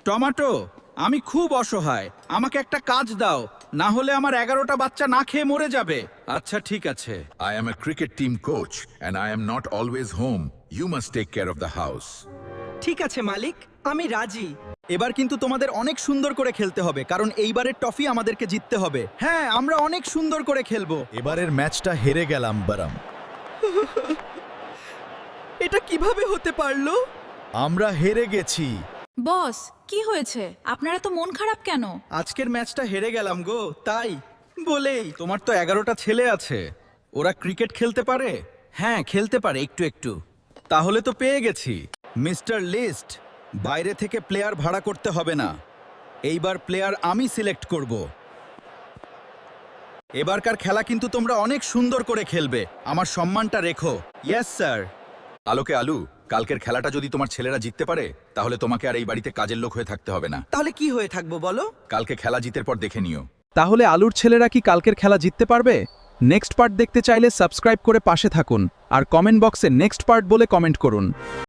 Tomato, আমি খুব অসহায়, আমাকে একটা কাজ দাও, না হলে আমার 11টা বাচ্চা না খেয়ে মরে যাবে। আচ্ছা ঠিক আছে। I am a cricket team coach and I am not always home. You must take care of the house. ঠিক আছে মালিক, আমি রাজি। এবার কিন্তু তোমাদের অনেক সুন্দর করে খেলতে হবে, কারণ এইবারের ট্রফি আমাদেরকে জিততে হবে। হ্যাঁ, আমরা অনেক সুন্দর করে খেলবো। এবারের ম্যাচটা হেরে গেলাম বারাম। এটা কিভাবে হতে পারলো? আমরা হেরে গেছি। বস, কি হয়েছে? আপনারা তো মন খারাপ কেন? আজকের ম্যাচটা হেরে গেলাম গো, তাই বলেই। তোমার তো 11টা ছেলে আছে, ওরা ক্রিকেট খেলতে পারে? হ্যাঁ, খেলতে পারে একটু একটু। তাহলে তো পেয়ে গেছি। মিস্টার লিস্ট, বাইরে থেকে প্লেয়ার ভাড়া করতে হবে না, এইবার প্লেয়ার আমি সিলেক্ট করব। এবারকার খেলা কিন্তু তোমরা অনেক সুন্দর করে খেলবে, আমার সম্মানটা রেখো। Yes sir. আলোকে আলু, কালকের খেলাটা যদি তোমার ছেলেরা জিততে পারে তাহলে তোমাকে আর এই বাড়িতে কাজের লোক হয়ে থাকতে হবে না। তাহলে কি হয়ে থাকবো বলো? কালকে খেলা জিতের পর দেখে নিও। তাহলে আলুর ছেলেরা কি কালকের খেলা জিততে পারবে? নেক্সট পার্ট দেখতে চাইলে সাবস্ক্রাইব করে পাশে থাকুন আর কমেন্ট বক্সে নেক্সট পার্ট বলে কমেন্ট করুন।